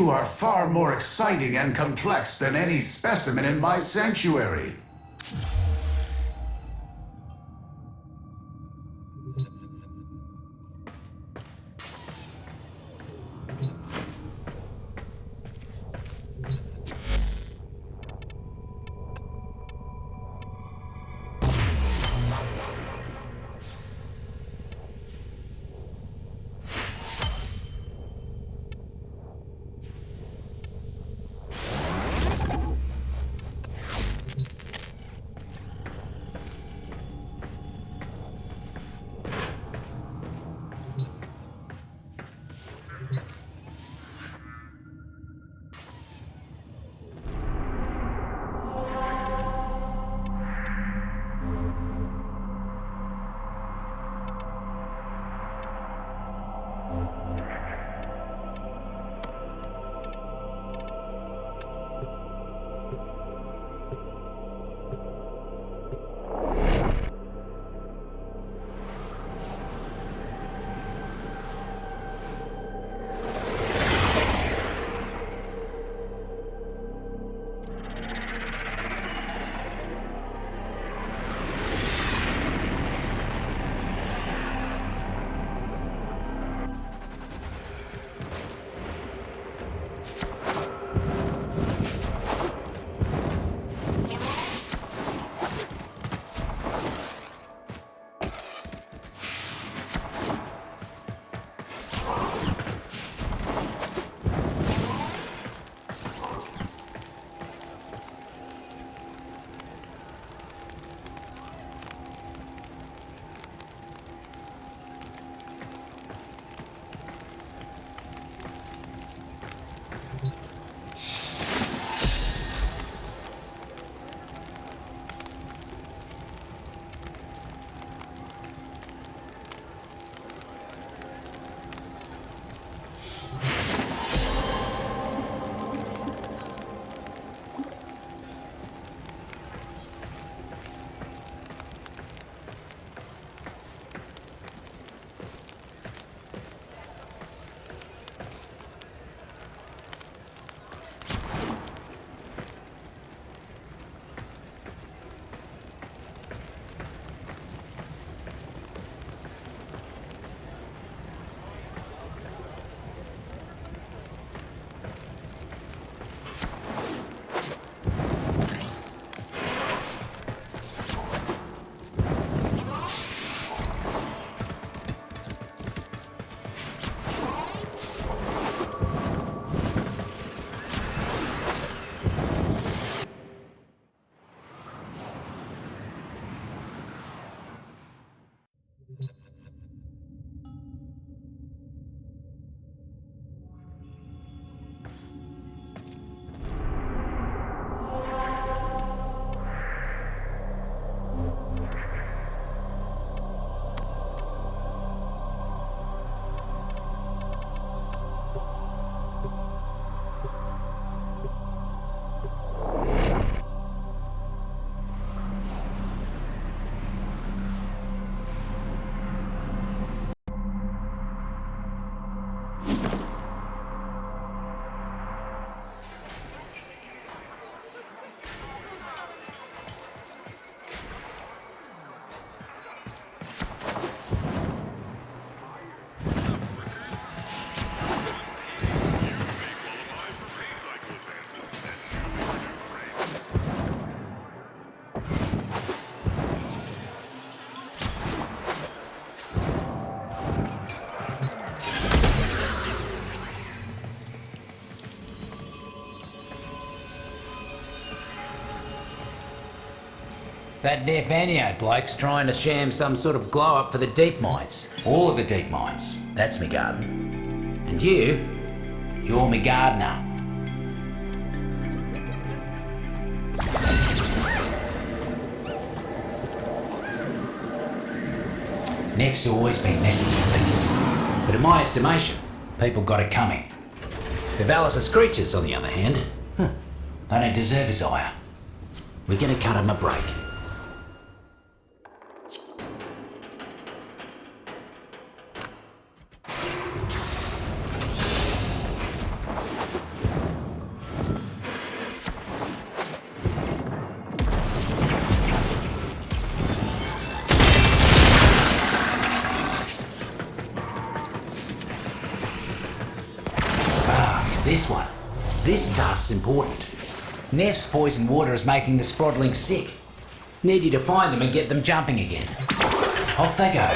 You are far more exciting and complex than any specimen in my sanctuary. That Nefanio bloke's trying to sham some sort of glow-up for the deep mines. All of the deep mines. That's me garden. And you're me gardener. Nef's always been messing with people. But in my estimation, people got it coming. The Valis creatures, on the other hand, they don't deserve his ire. We're gonna cut him a break. this one. This task's important. Neff's poison water is making the Sprodlings sick. Need you to find them and get them jumping again. Off they go.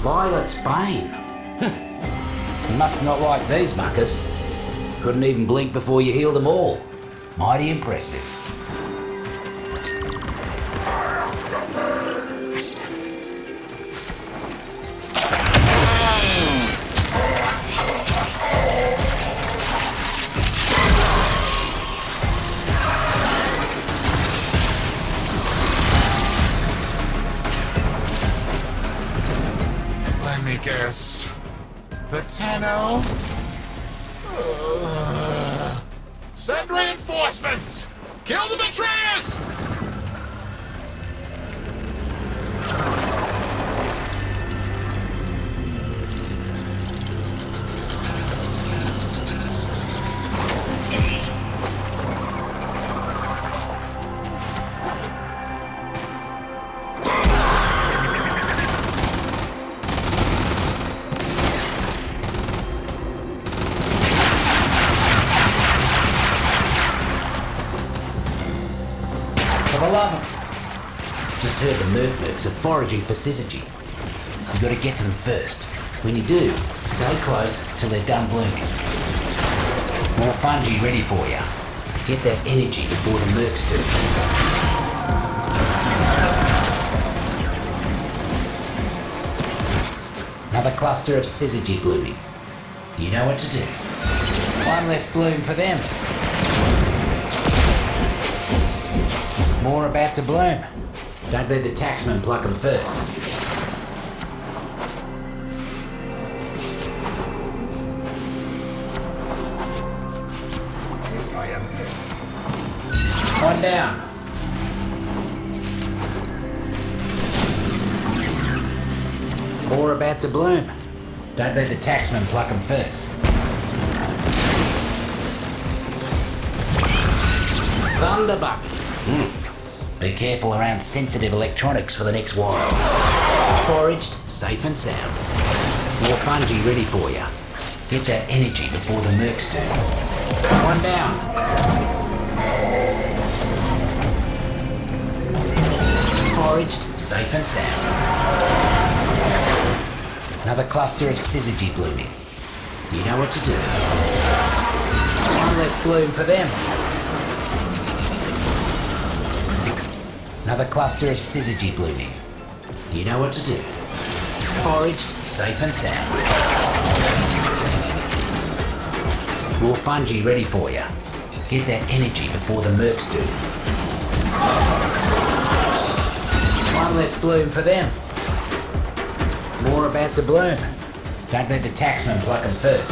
Violet's Bane. You must not like these muckers. Couldn't even blink before you healed them all. Mighty impressive. Let me guess. The Tenno? Send reinforcements! Kill the betrayers! For the love of... Just heard the Mercs are foraging for syzygy. You gotta get to them first. When you do, stay close till they're done blooming. More fungi ready for you. Get that energy before the Mercs do. Another cluster of syzygy blooming. You know what to do. One less bloom for them. More about to bloom. Don't let the taxman pluck them first. One down. More about to bloom. Don't let the taxman pluck them first. Thunderbuck. Be careful around sensitive electronics for the next while. Foraged, safe and sound. More fungi ready for you. Get that energy before the Mercs do. One down. Foraged, safe and sound. Another cluster of syzygy blooming. You know what to do. One less bloom for them. Another cluster of syzygy blooming. You know what to do. Foraged, safe and sound. More fungi ready for you. Get that energy before the Mercs do. One less bloom for them. More about to bloom. Don't let the taxman pluck them first.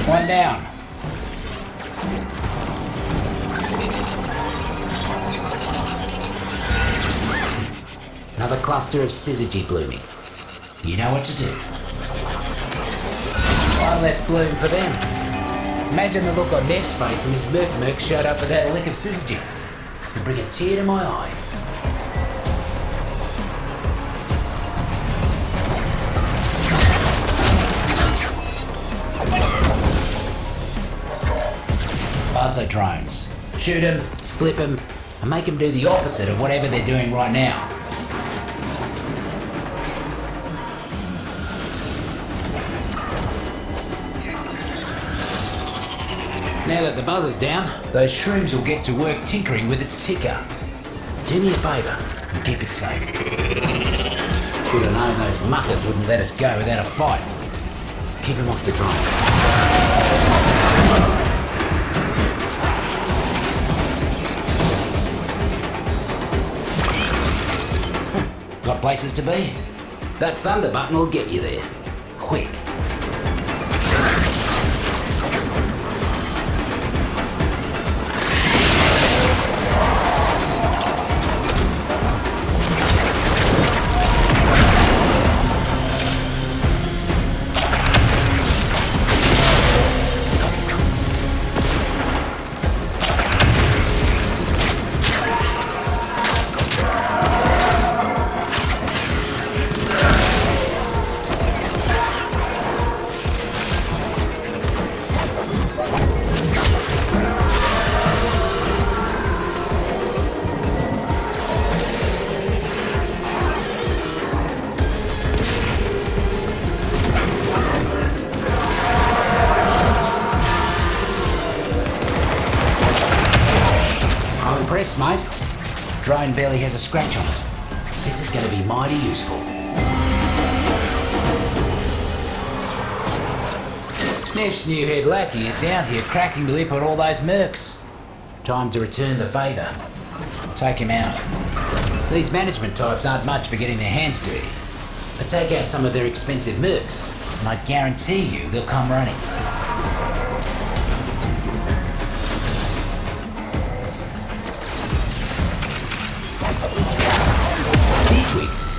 One down. Another cluster of syzygy blooming. You know what to do. One less bloom for them. Imagine the look on Neff's face when his Merc showed up with that lick of syzygy. Could bring a tear to my eye. Buzzer drones. Shoot them, flip them, and make them do the opposite of whatever they're doing right now. Now that the buzzer's down, those shrooms will get to work tinkering with its ticker. Do me a favour and keep it safe. Should have known those muckers wouldn't let us go without a fight. Keep them off the drone. Got places to be? That thunder button will get you there. Quick. Impressed, mate. Drone barely has a scratch on it. This is going to be mighty useful. Neff's new head lackey is down here cracking the whip on all those mercs. Time to return the favour. Take him out. These management types aren't much for getting their hands dirty. But take out some of their expensive mercs, and I guarantee you they'll come running.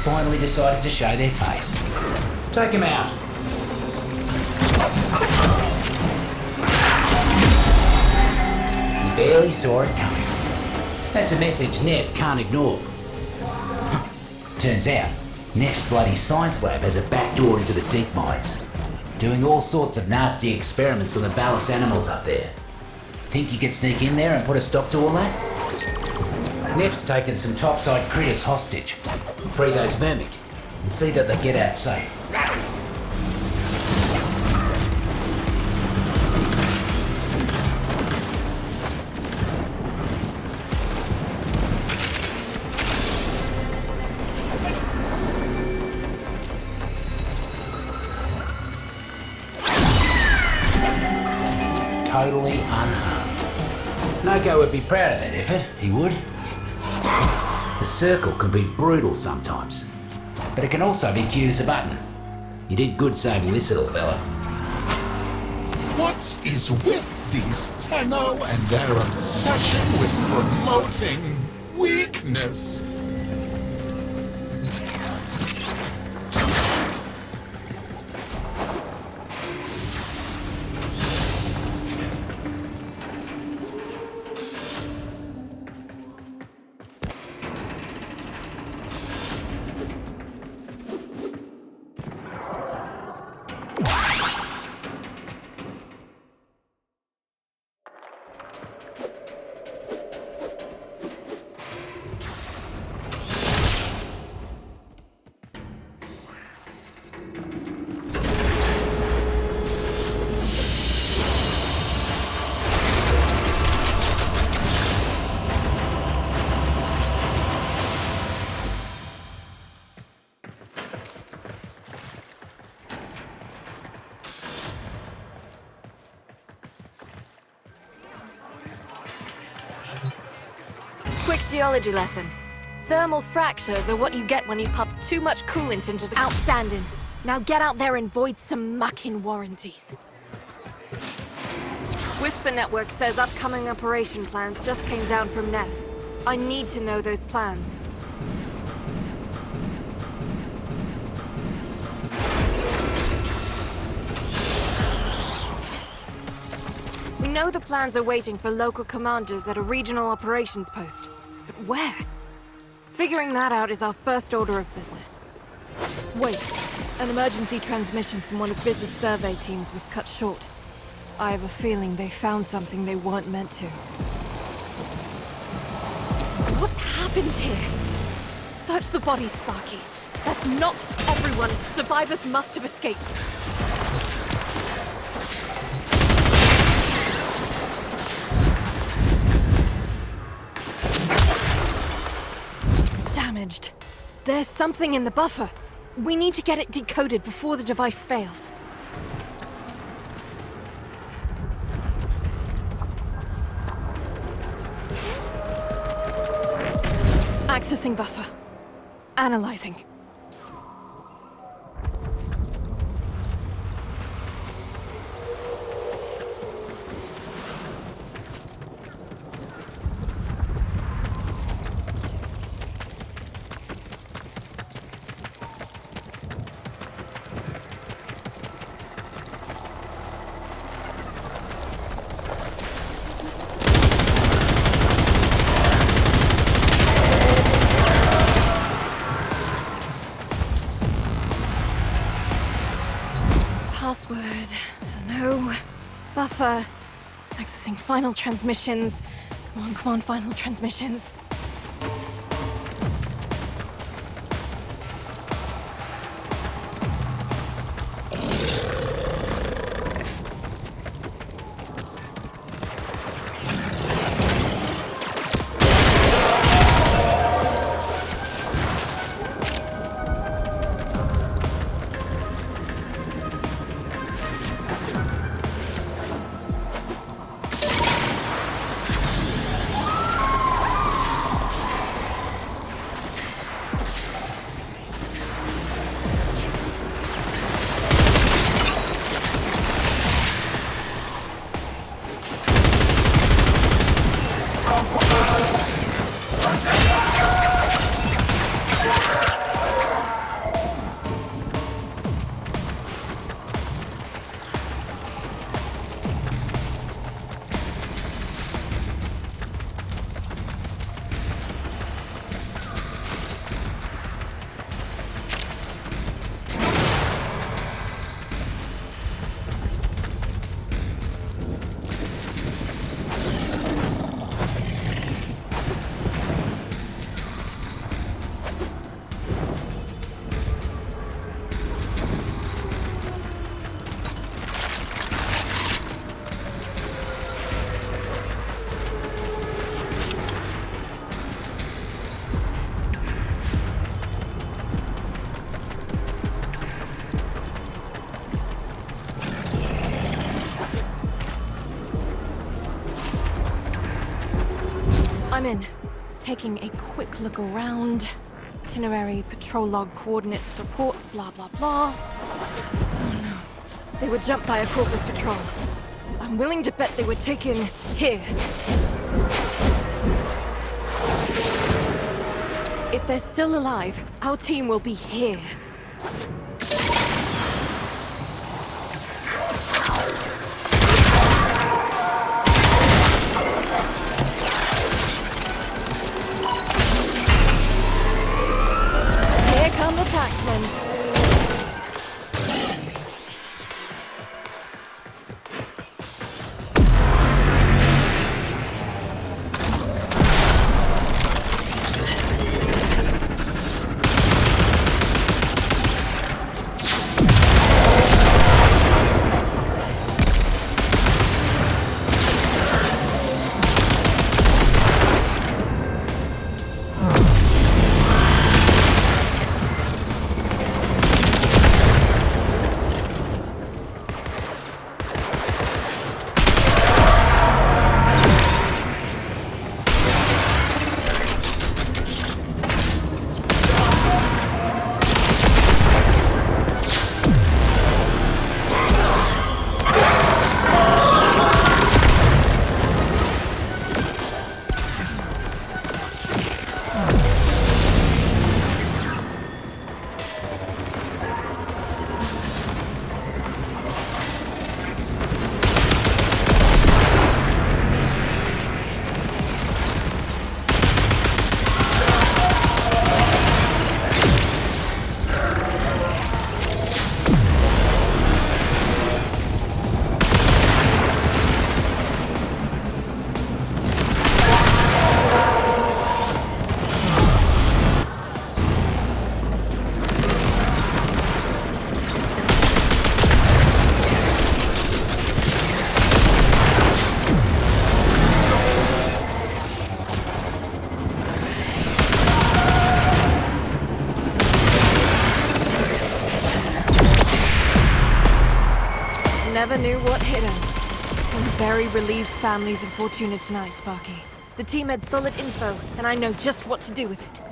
Finally decided to show their face. Take him out. He barely saw it coming. That's a message Neff can't ignore. Turns out, Neff's bloody science lab has a back door into the Deepmines, doing all sorts of nasty experiments on the Valis animals up there. Think you could sneak in there and put a stop to all that? Neff's taken some topside critters hostage. Free those vermic and see that they get out safe. Totally unharmed. Noko would be proud of that effort, he would. The circle can be brutal sometimes, but it can also be cute as a button. You did good saving this little fella. What is with these Tenno and their obsession with promoting weakness? Quick geology lesson. Thermal fractures are what you get when you pump too much coolant into the... Outstanding. Now get out there and void some mucking warranties. Whisper Network says upcoming operation plans just came down from Neff. I need to know those plans. We know the plans are waiting for local commanders at a regional operations post. But where? Figuring that out is our first order of business. Wait. An emergency transmission from one of Biz's survey teams was cut short. I have a feeling they found something they weren't meant to. What happened here? Search the bodies, Sparky. That's not everyone. Survivors must have escaped. Damaged. There's something in the buffer. We need to get it decoded before the device fails. Accessing buffer. Analyzing. Password. Hello. Buffer. Accessing final transmissions. Come on, final transmissions. I'm in. Taking a quick look around. Itinerary, patrol log, coordinates, reports, blah, blah, blah. Oh no. They were jumped by a Corpus patrol. I'm willing to bet they were taken here. If they're still alive, our team will be here. Never knew what hit him. Some very relieved families in Fortuna tonight, Sparky. The team had solid info, and I know just what to do with it.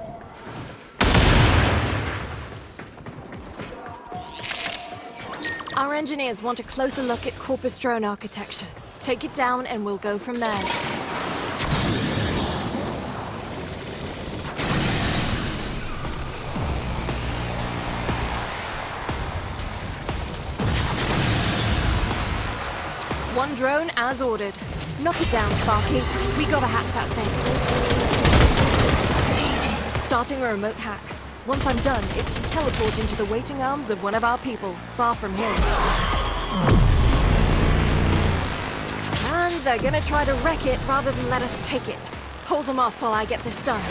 Our engineers want a closer look at Corpus drone architecture. Take it down and we'll go from there. One drone as ordered. Knock it down, Sparky. We gotta hack that thing. Starting a remote hack. Once I'm done, it should teleport into the waiting arms of one of our people, far from here. And they're gonna try to wreck it rather than let us take it. Hold them off while I get this done.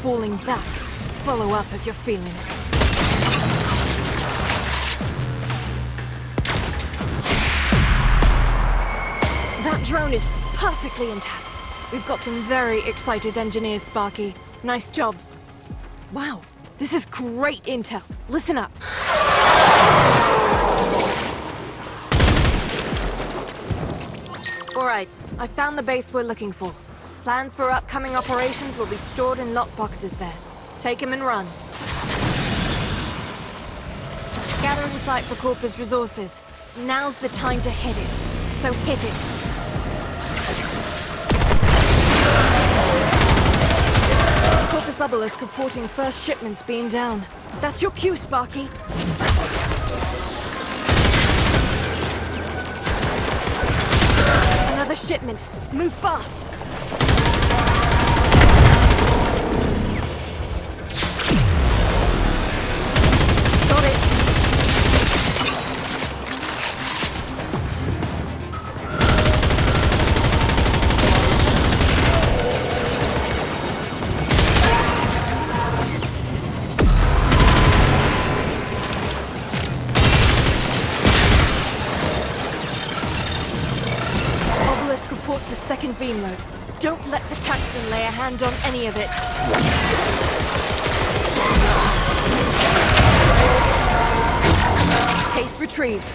Falling back. Follow up if you're feeling it. That drone is perfectly intact. We've got some very excited engineers, Sparky. Nice job. Wow, this is great intel. Listen up. All right, I found the base we're looking for. Plans for upcoming operations will be stored in lockboxes there. Take them and run. Gathering site for Corpus resources. Now's the time to hit it. So hit it. Corpus Obelisk reporting first shipments being down. That's your cue, Sparky. Another shipment. Move fast. Got it. Obelisk reports a second beam load. Don't let the taxman lay a hand on any of it. Case retrieved.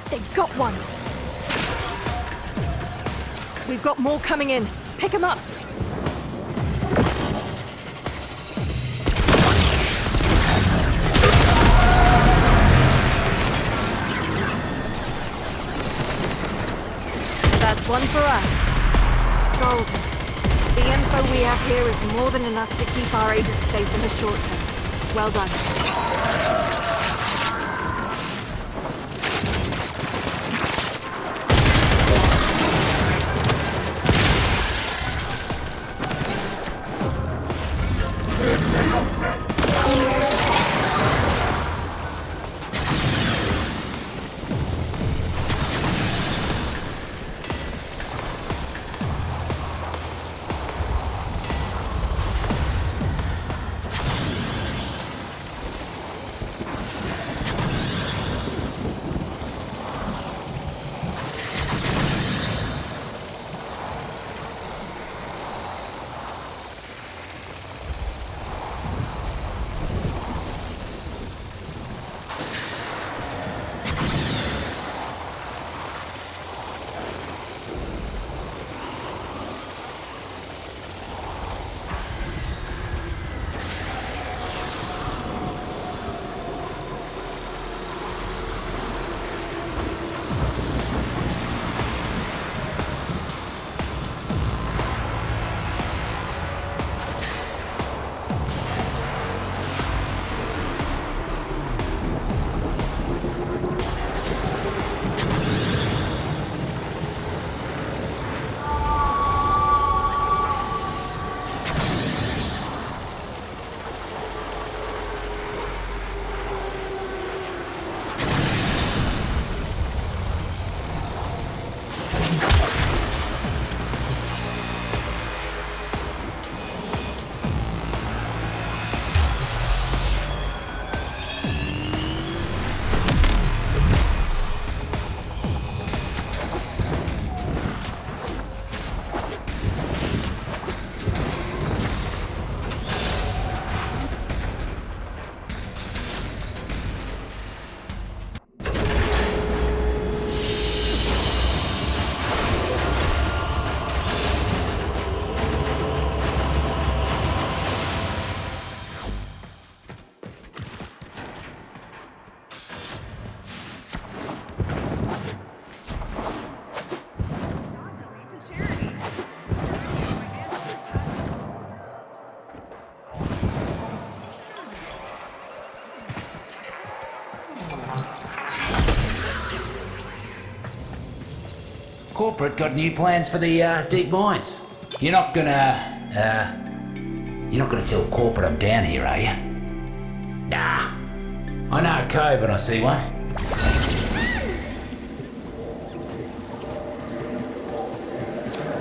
They got one. We've got more coming in. Pick them up. That's one for us. Golden. The info we have here is more than enough to keep our agents safe in the short term. Well done. corporate got new plans for the deep mines. You're not gonna tell corporate I'm down here, are you? Nah. I know a cove when I see one.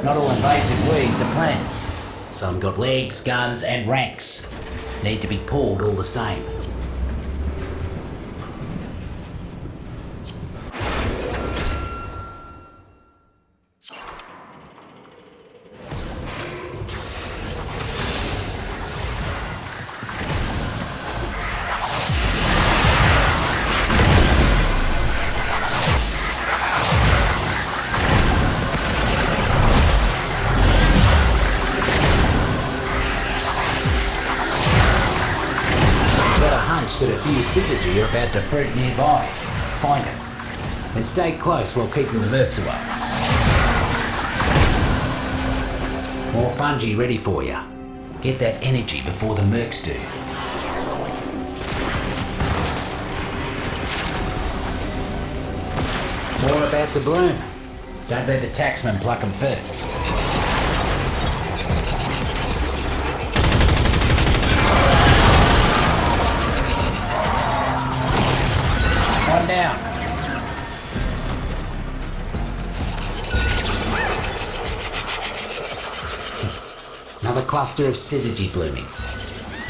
Not all invasive weeds are plants. Some got legs, guns, and ranks. Need to be pulled all the same. That a few syzygy are about to fruit nearby. Find them. And stay close while keeping the mercs away. More fungi ready for you. Get that energy before the mercs do. More about to bloom. Don't let the taxman pluck them first. One down. Another cluster of syzygy blooming.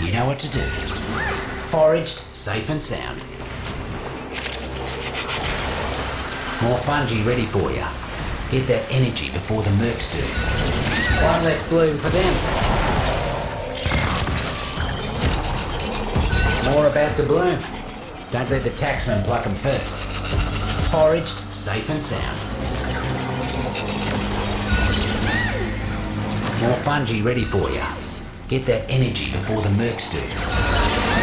You know what to do. Foraged, safe and sound. More fungi ready for you. Get that energy before the mercs do. One less bloom for them. More about to bloom. Don't let the taxman pluck them first. Foraged, safe and sound. More fungi ready for you. Get that energy before the mercs do.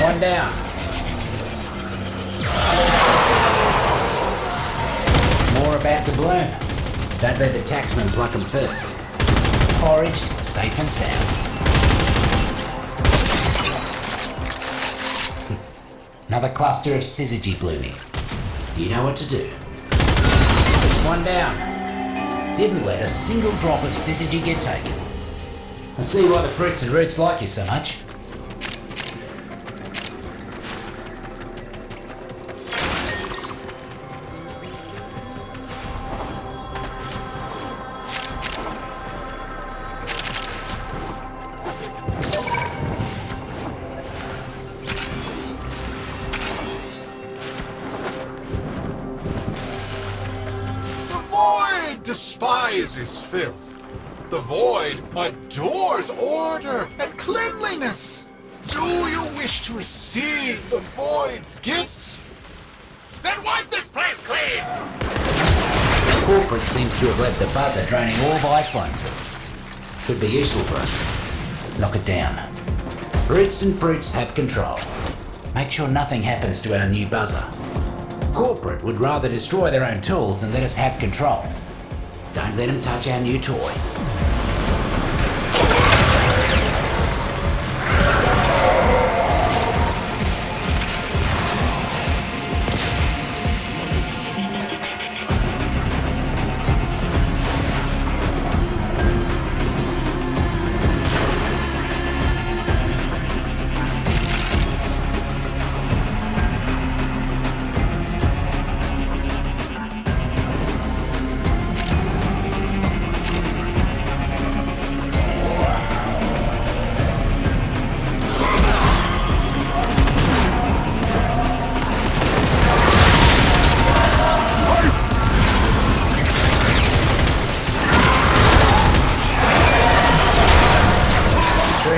One down. More about to bloom. Don't let the taxman pluck them first. Foraged, safe and sound. Another cluster of syzygy blooming. You know what to do. One down. Didn't let a single drop of syzygy get taken. I see why the fruits and roots like you so much. Despises filth. The void adores order and cleanliness. Do you wish to receive the void's gifts? Then wipe this place clean! Corporate seems to have left the buzzer draining all bikes lungs. Could be useful for us. Knock it down. Roots and fruits have control. Make sure nothing happens to our new buzzer. Corporate would rather destroy their own tools than let us have control. Don't let them touch our new toy.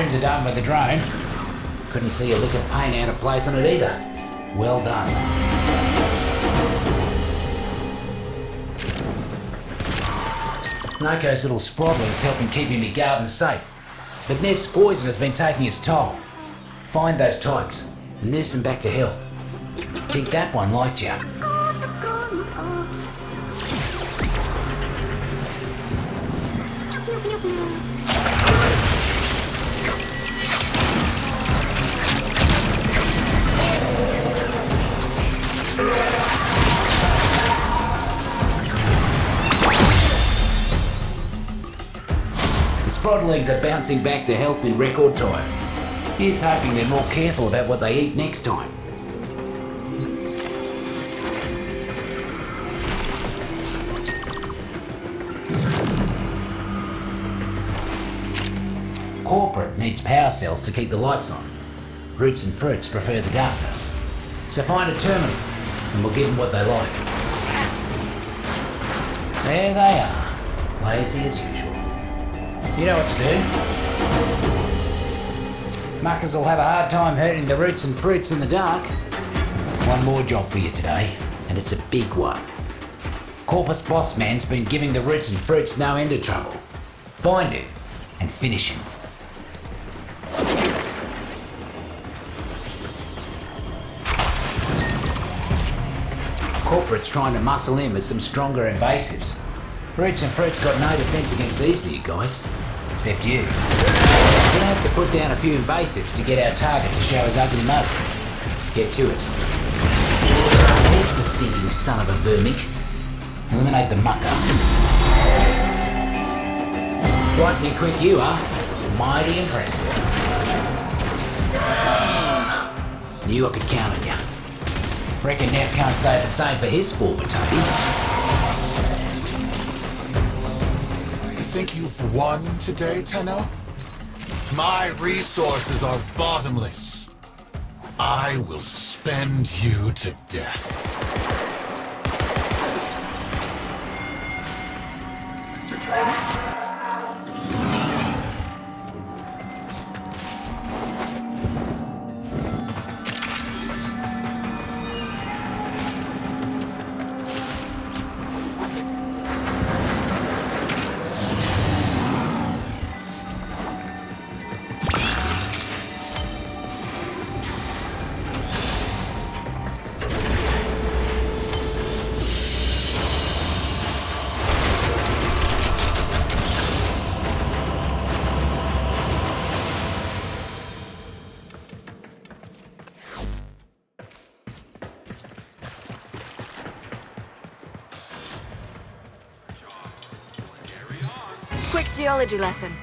Are done with the drone. Couldn't see a lick of paint out of place on it either. Well done. Noko's little sproddling's helping keeping me garden safe, but Nev's poison has been taking its toll. Find those tykes and nurse them back to health. Think that one liked you. Prodlings are bouncing back to health in record time. He's hoping they're more careful about what they eat next time. Corporate needs power cells to keep the lights on. Roots and fruits prefer the darkness. So find a terminal and we'll give them what they like. There they are, lazy as usual. You know what to do. Muckers will have a hard time hurting the roots and fruits in the dark. One more job for you today, and it's a big one. Corpus Boss Man's been giving the roots and fruits no end of trouble. Find him and finish him. Corporate's trying to muscle in with some stronger invasives. Roots and Fruit's got no defense against these new guys. Except you. We're gonna have to put down a few invasives to get our target to show his ugly mug. Get to it. There's the stinking son of a vermic. Eliminate the mucker. Lightning quick you are. Mighty impressive. Knew I could count on you. Reckon Neff can't say the same for his former Toby. You think you've won today, Tenno? My resources are bottomless. I will spend you to death. Quick geology lesson.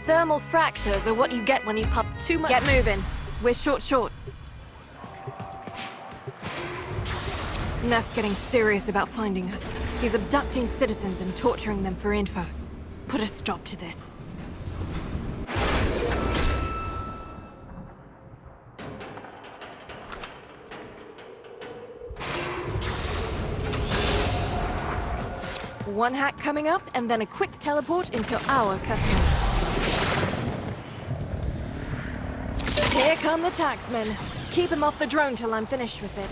Thermal fractures are what you get when you pump too much. Get moving. We're short. Neff's getting serious about finding us. He's abducting citizens and torturing them for info. Put a stop to this. One hack coming up, and then a quick teleport into our customer. Here come the taxmen. Keep him off the drone till I'm finished with it.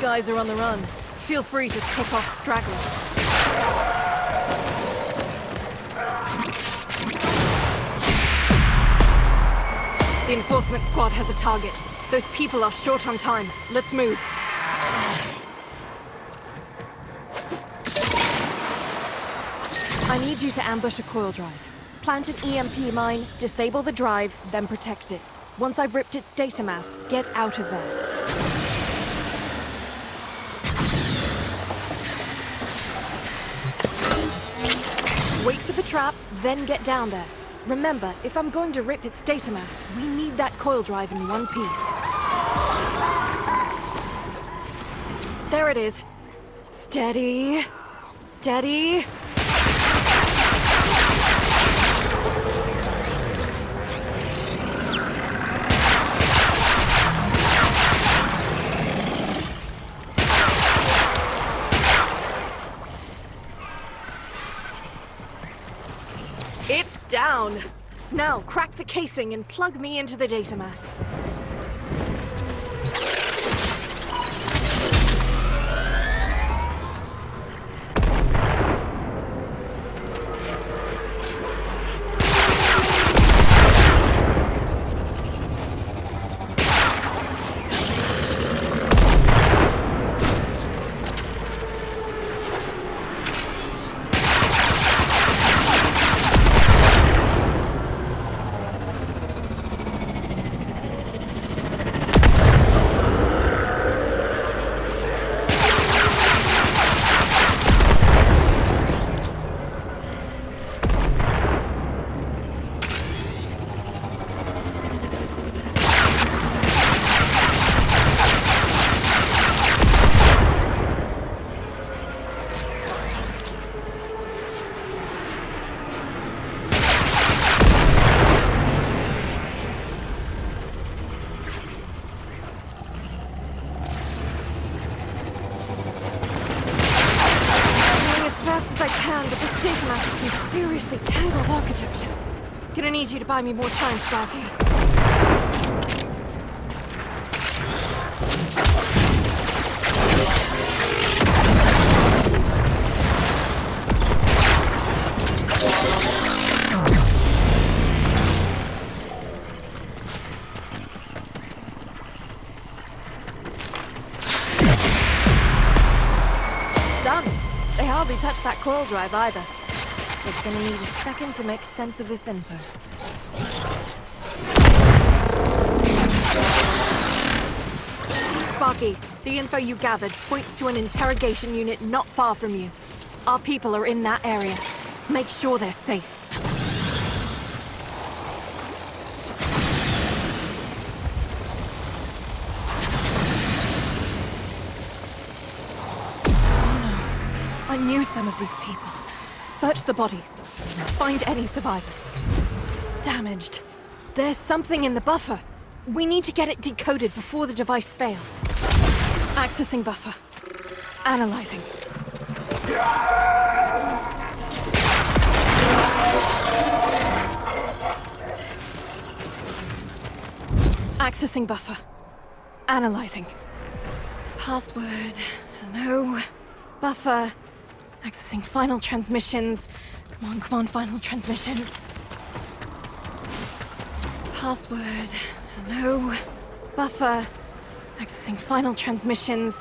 Guys are on the run. Feel free to pick off stragglers. The enforcement squad has a target. Those people are short on time. Let's move. I need you to ambush a coil drive. Plant an EMP mine, disable the drive, then protect it. Once I've ripped its data mass, get out of there. Wait for the trap, then get down there. Remember, if I'm going to rip its data mass, we need that coil drive in one piece. There it is. Steady. Steady. It's down. Now, crack the casing and plug me into the data mass. Seriously tangled architecture. Gonna need you to buy me more time, Sparky. Done. They hardly touched that coil drive either. It's gonna need a second to make sense of this info. Sparky, the info you gathered points to an interrogation unit not far from you. Our people are in that area. Make sure they're safe. Oh no. I knew some of these people. Search the bodies. Find any survivors. Damaged. There's something in the buffer. We need to get it decoded before the device fails. Accessing buffer. Analyzing. Accessing buffer. Analyzing. Password. Hello. Buffer. Accessing final transmissions. Come on, final transmissions. Password. Hello. Buffer. Accessing final transmissions.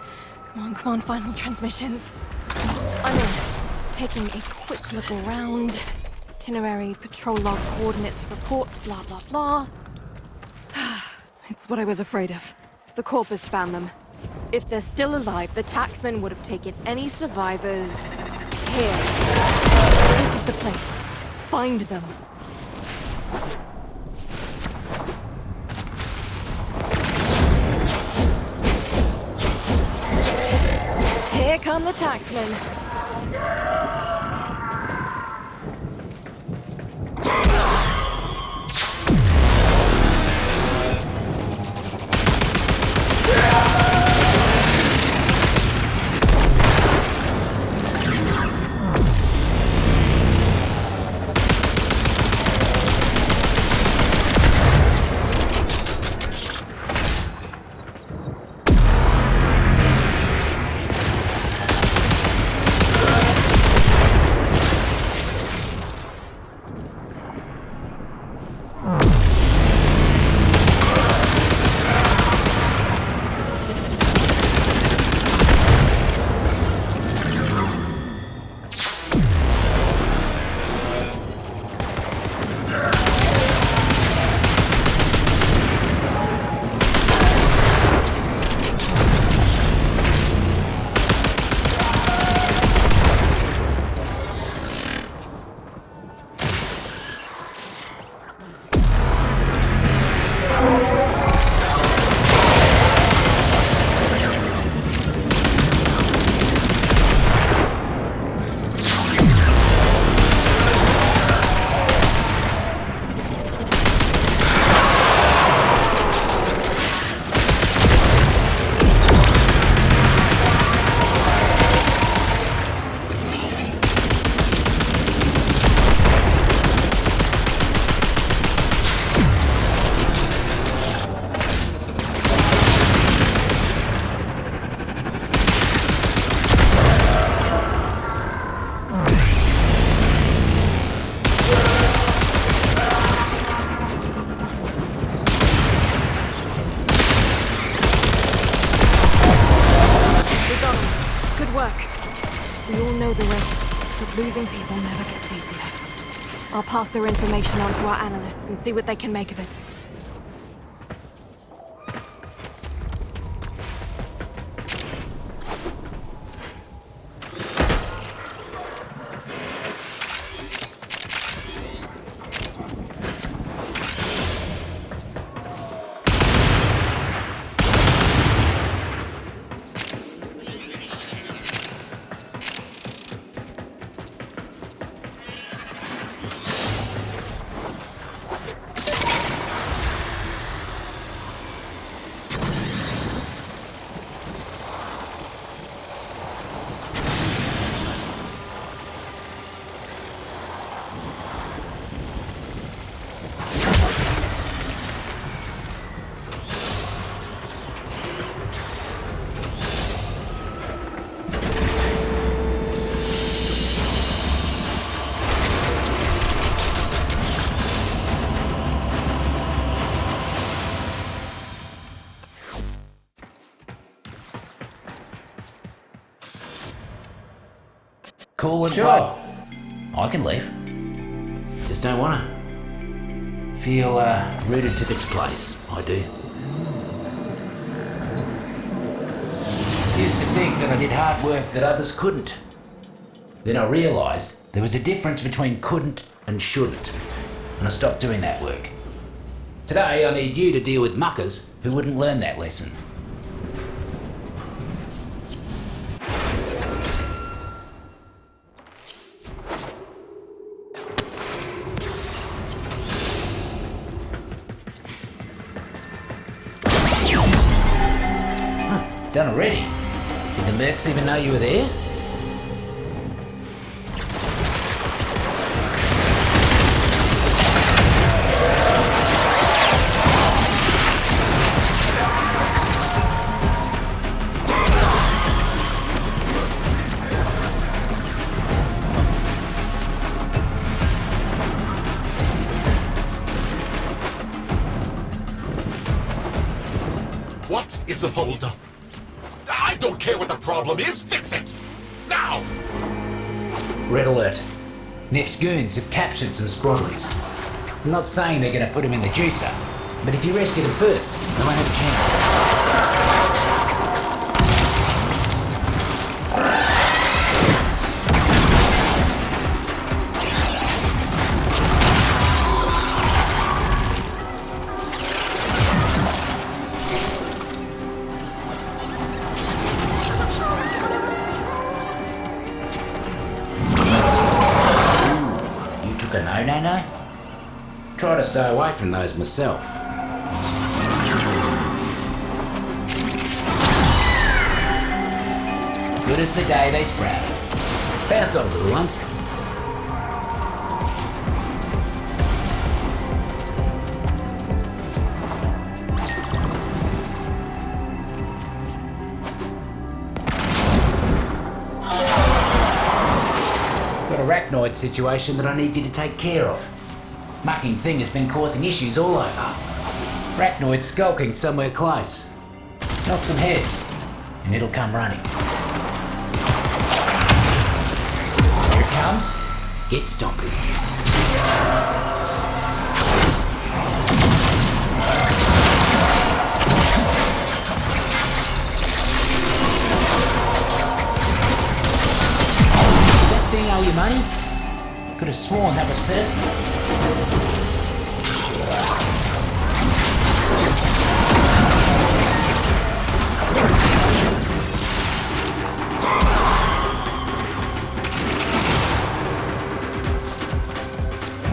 Come on, final transmissions. I'm in. Taking a quick look around. Itinerary, patrol log, coordinates, reports, blah, blah, blah. It's what I was afraid of. The corpus found them. If they're still alive, the taxman would have taken any survivors here. This is the place. Find them. Here come the taxmen. work. We all know the risks, but losing people never gets easier. I'll pass their information on to our analysts and see what they can make of it. Cool and sure. I can leave. Just don't wanna. Feel rooted to this place, I do. Used to think that I did hard work that others couldn't. Then I realised there was a difference between couldn't and shouldn't, and I stopped doing that work. Today I need you to deal with muckers who wouldn't learn that lesson. Done already? Did the mercs even know you were there? What is the holdup? I don't care what the problem is, fix it! Now! Red alert. Neff's goons have captured some Scrodlings. I'm not saying they're gonna put him in the juicer, but if you rescue them first, they won't have a chance. No. Try to stay away from those myself. Good as the day they sprouted. Bounce on, little ones. Arachnoid situation that I need you to take care of. Mucking thing has been causing issues all over. Arachnoid skulking somewhere close. Knock some heads, and it'll come running. Here it comes. Get stomping. Owe you money? Could have sworn that was personal.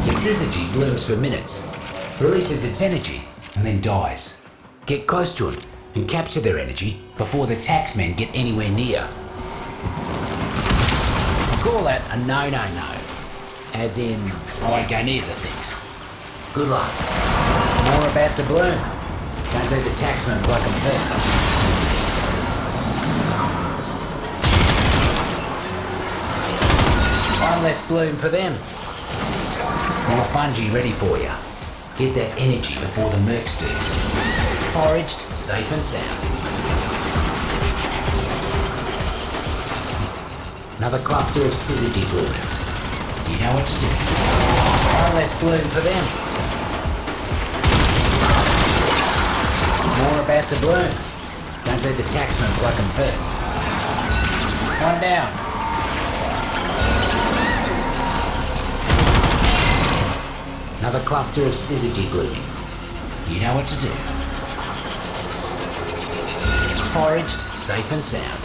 The syzygy blooms for minutes, releases its energy, and then dies. Get close to them and capture their energy before the taxmen get anywhere near. Call that a no-no-no, as in, I won't go near the things. Good luck. More about to bloom. Don't let the taxman pluck them first. One less bloom for them. More fungi ready for you. Get that energy before the mercs do. Foraged, safe and sound. Another cluster of syzygy bloom. You know what to do. One less bloom for them. More about to bloom. Don't let the taxman pluck them first. One down. Another cluster of syzygy blooming. You know what to do. Foraged, safe and sound.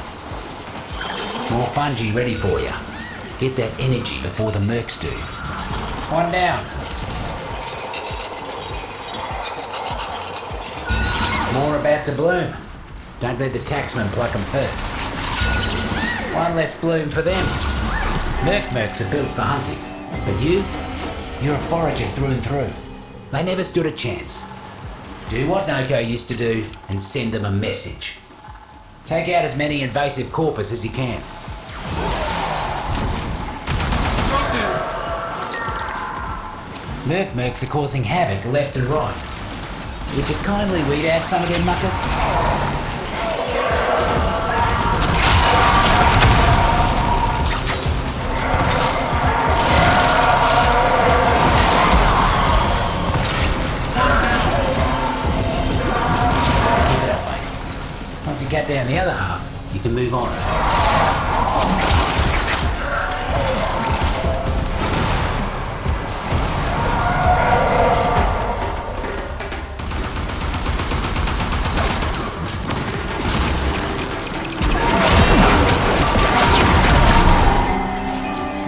More fungi ready for you. Get that energy before the mercs do. One down. More about to bloom. Don't let the taxman pluck them first. One less bloom for them. Mercs are built for hunting. But you're a forager through and through. They never stood a chance. Do what Noko used to do and send them a message. Take out as many invasive corpus as you can. Mercs are causing havoc left and right. Would you kindly weed out some of them muckers? Keep it up, mate. Once you cut down the other half, you can move on.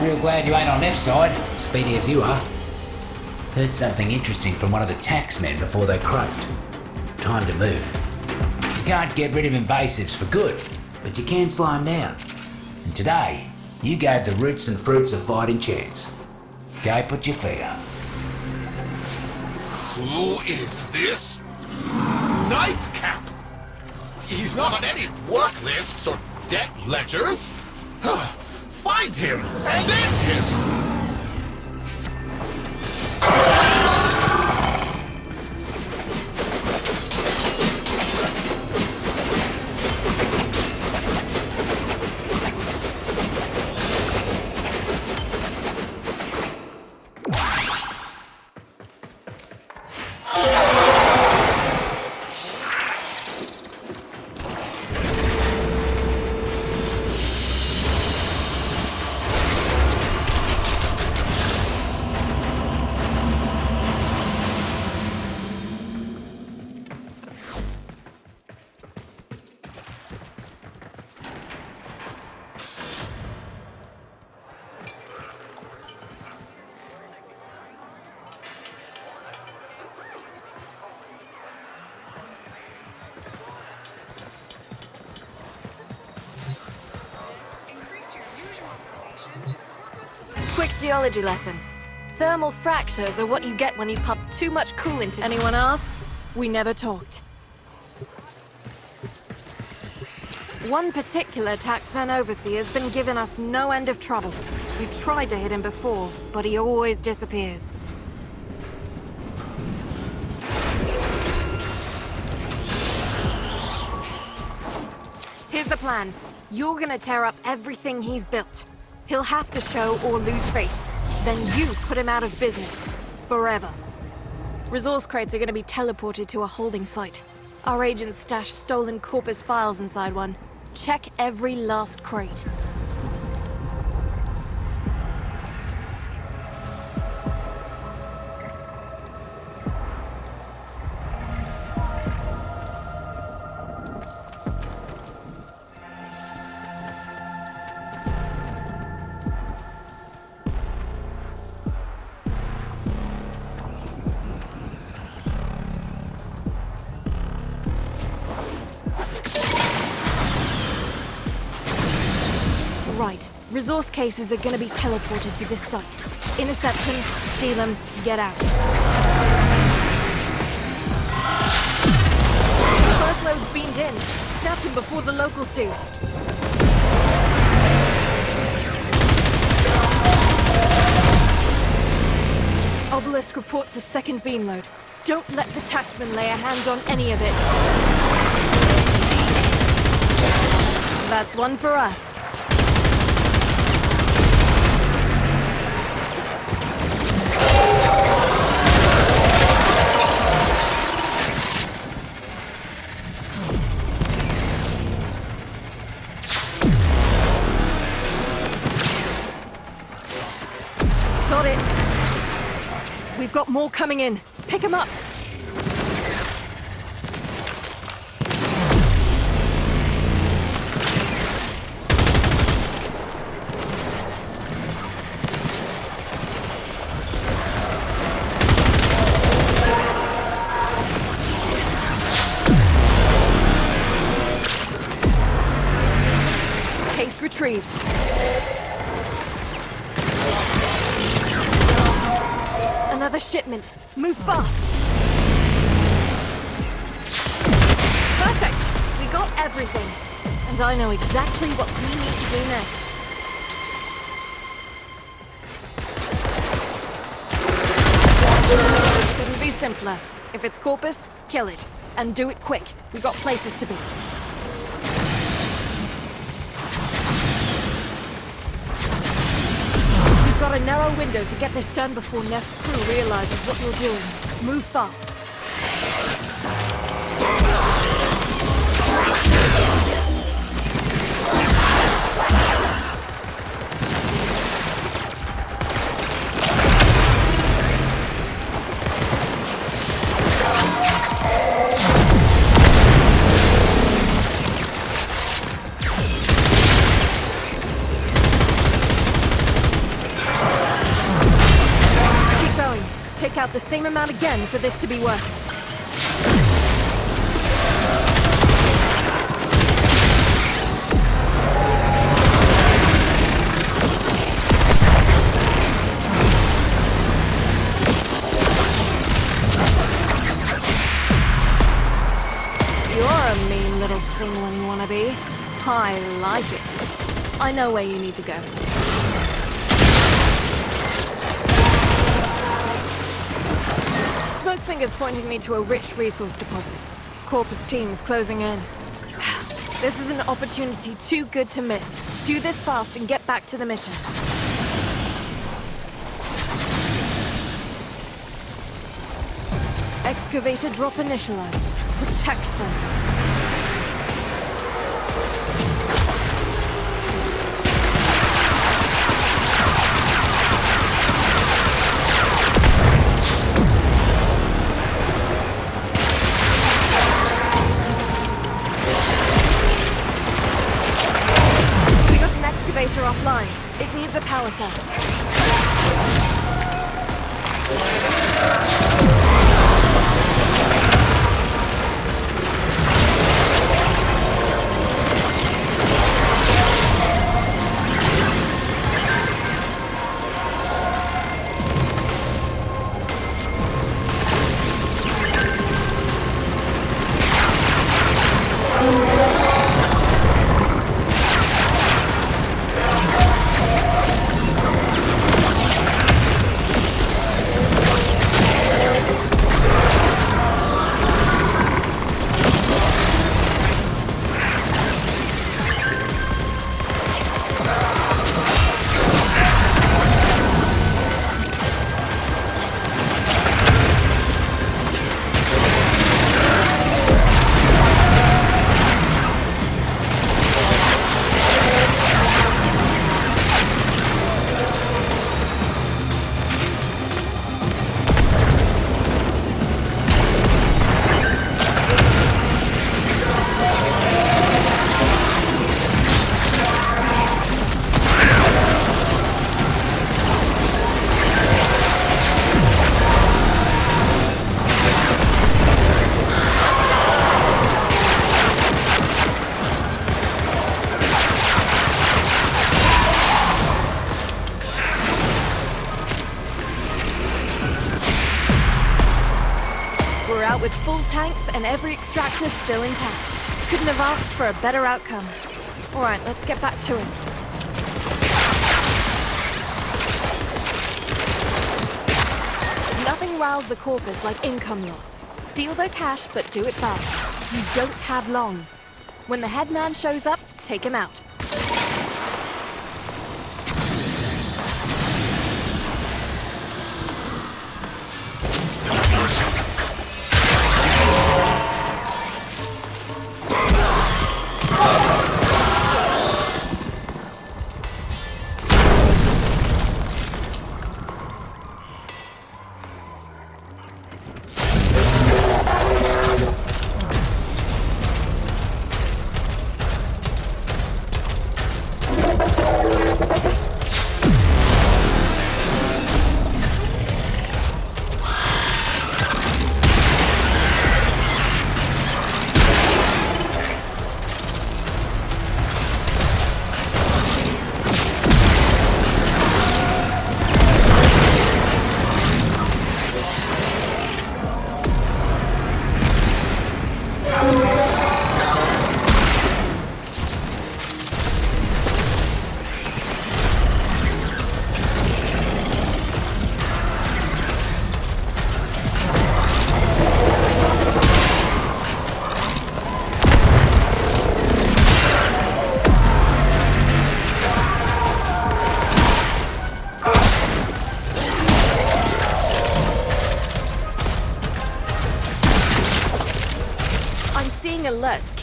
Real glad you ain't on F's side, speedy as you are. Heard something interesting from one of the taxmen before they croaked. Time to move. You can't get rid of invasives for good, but you can slow them down. And today, you gave the roots and fruits a fighting chance. Go put your feet up. Who is this? Nightcap! He's not on any work lists or debt ledgers. Find him and end him! Quick geology lesson. Thermal fractures are what you get when you pump too much coolant. Anyone asks, we never talked. One particular taxman overseer has been giving us no end of trouble. We've tried to hit him before, but he always disappears. Here's the plan. You're gonna tear up everything he's built. He'll have to show or lose face. Then you put him out of business. Forever. Resource crates are gonna be teleported to a holding site. Our agents stash stolen corpus files inside one. Check every last crate. Right. Resource cases are gonna be teleported to this site. Intercept them, steal them, get out. First load's beamed in. Snatch him before the locals do. Obelisk reports a second beam load. Don't let the taxman lay a hand on any of it. That's one for us. We've got more coming in. Pick them up. Case retrieved. Another shipment. Move fast. Perfect. We got everything. And I know exactly what we need to do next. Couldn't be simpler. If it's Corpus, kill it. And do it quick. We've got places to be. We've got a narrow window to get this done before Neff's crew realizes what you're doing. Move fast. Take out the same amount again for this to be worth it. You're a mean little thing when you want to be. I like it. I know where you need to go. Smokefinger's pointing me to a rich resource deposit. Corpus team's closing in. This is an opportunity too good to miss. Do this fast and get back to the mission. Excavator drop initialized. Protect them. Offline. It needs a power cell. With full tanks and every extractor still intact. Couldn't have asked for a better outcome. Alright, let's get back to it. Nothing riles the Corpus like income loss. Steal their cash, but do it fast. You don't have long. When the headman shows up, take him out.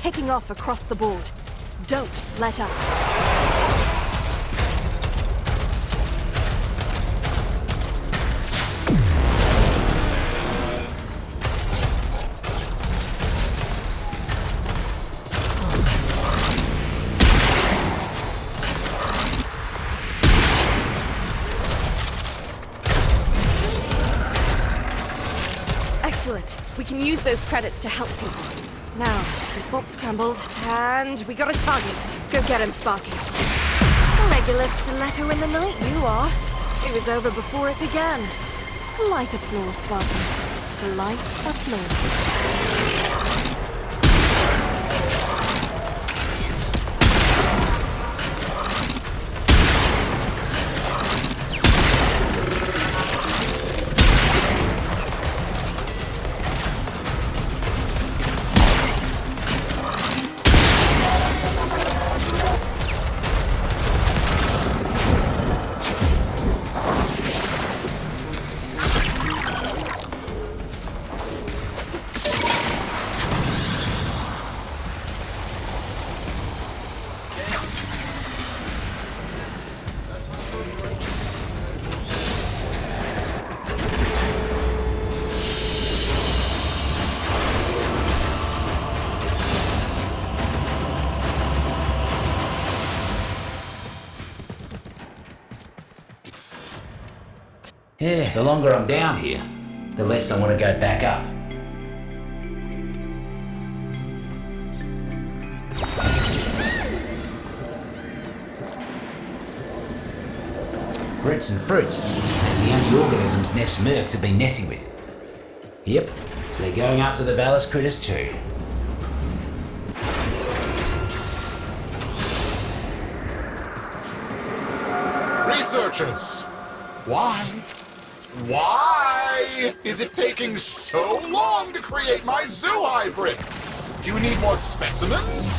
kicking off across the board. Don't let up. Excellent. We can use those credits to help people. Now, response scrambled, and we got a target. Go get him, Sparky. A regular stiletto in the night, you are. It was over before it began. Light applause, Sparky. Light applause. Yeah, the longer I'm down here, the less I want to go back up. Roots and fruits, the only organisms Neff's mercs have been messing with. Yep, they're going after the Valis critters too. Researchers! Why is it taking so long to create my zoo hybrids? Do you need more specimens?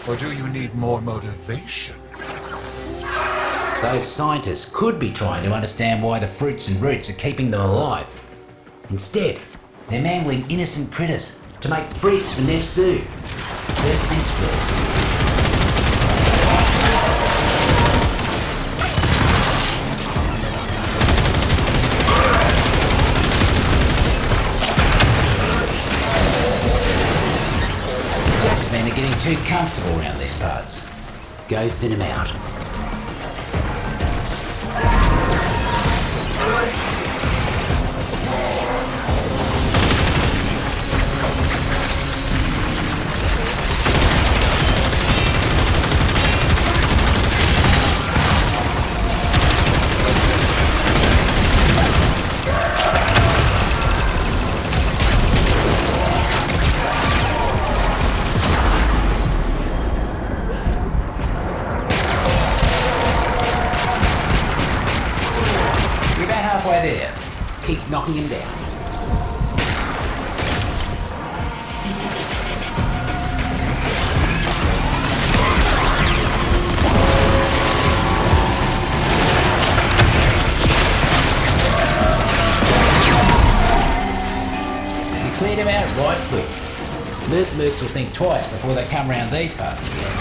Or do you need more motivation? Those scientists could be trying to understand why the fruits and roots are keeping them alive. Instead, they're mangling innocent critters to make freaks for Neff's zoo. First things first. Men are getting too comfortable around these parts. Go thin them out. Halfway there. Keep knocking him down. You cleared him out right quick. Mercs will think twice before they come round these parts again.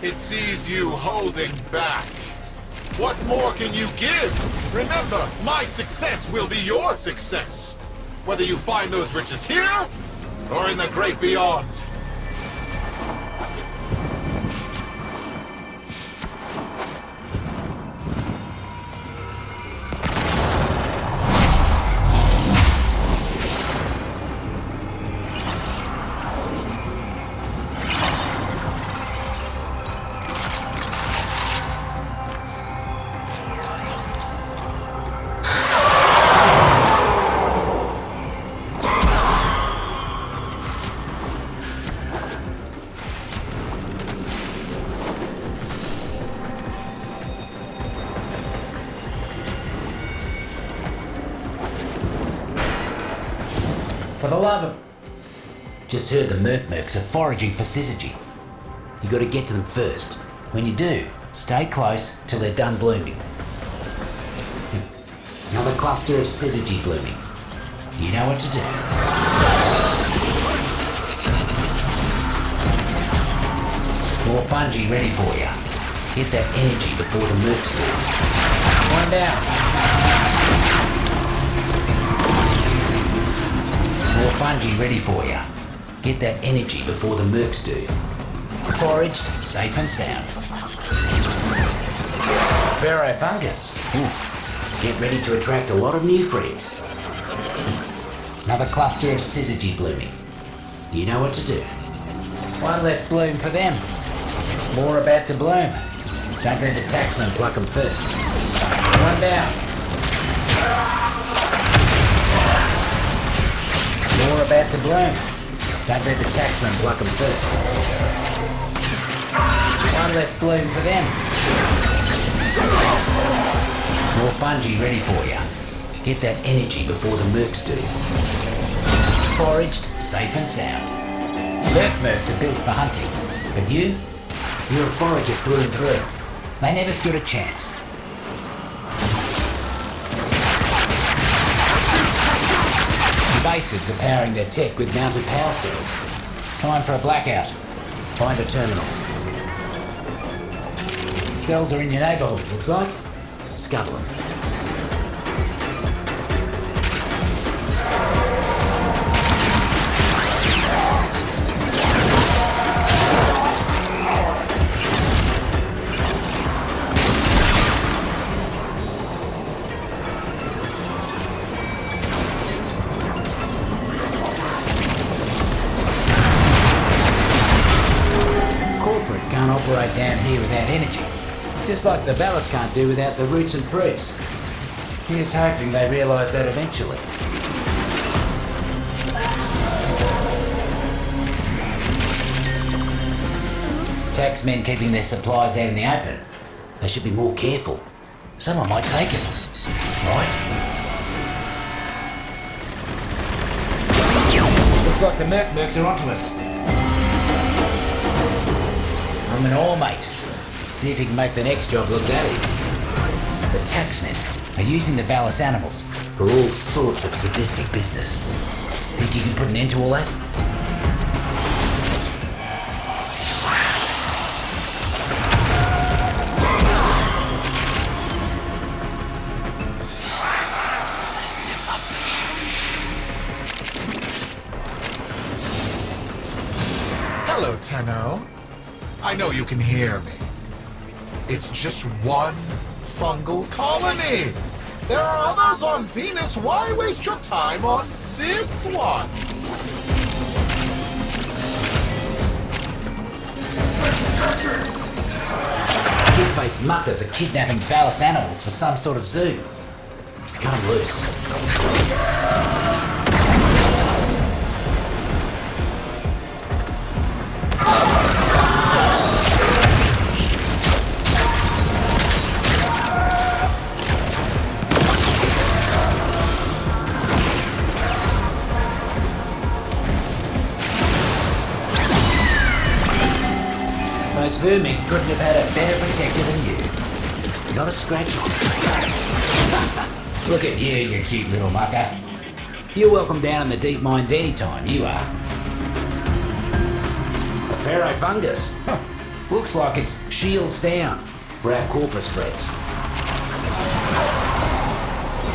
It sees you holding back. What more can you give? Remember, my success will be your success. Whether you find those riches here, or in the great beyond. For the love of... Just heard the mercs are foraging for syzygy. You gotta get to them first. When you do, stay close till they're done blooming. Another cluster of syzygy blooming. You know what to do. More fungi ready for you. Get that energy before the mercs do. One down. More fungi ready for you. Get that energy before the mercs do. Foraged, safe and sound. Fungus. Get ready to attract a lot of new friends. Another cluster of syzygy blooming. You know what to do. One less bloom for them. More about to bloom. Don't let the taxman pluck them first. One down. More about to bloom. Don't let the taxman pluck them first. One less bloom for them. More fungi ready for you. Get that energy before the mercs do. Foraged, safe and sound. Mercs are built for hunting, but you're a forager through and through. They never stood a chance. Invasives are powering their tech with mounted power cells. Time for a blackout. Find a terminal. Cells are in your neighbourhood, looks like. Scuttle them. Corporate can't operate down here without energy. Just like the Valis can't do without the roots and fruits. Here's hoping they realise that eventually. Taxmen keeping their supplies out in the open. They should be more careful. Someone might take it. Right? Looks like the mercs are onto us. I'm an ore mate. See if he can make the next job look that easy. The taxmen are using the Valis animals for all sorts of sadistic business. Think you can put an end to all that? Hello, Tenno. I know you can hear me. It's just one fungal colony. There are others on Venus. Why waste your time on this one? Kid-faced muckers are kidnapping Valis animals for some sort of zoo. Cut them loose. Those vermin couldn't have had a better protector than you. Not a scratch on it. Look at you, you cute little mucker. You're welcome down in the deep mines anytime, you are. A fungus. Huh. Looks like it's shields down for our corpus friends.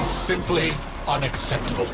Simply unacceptable.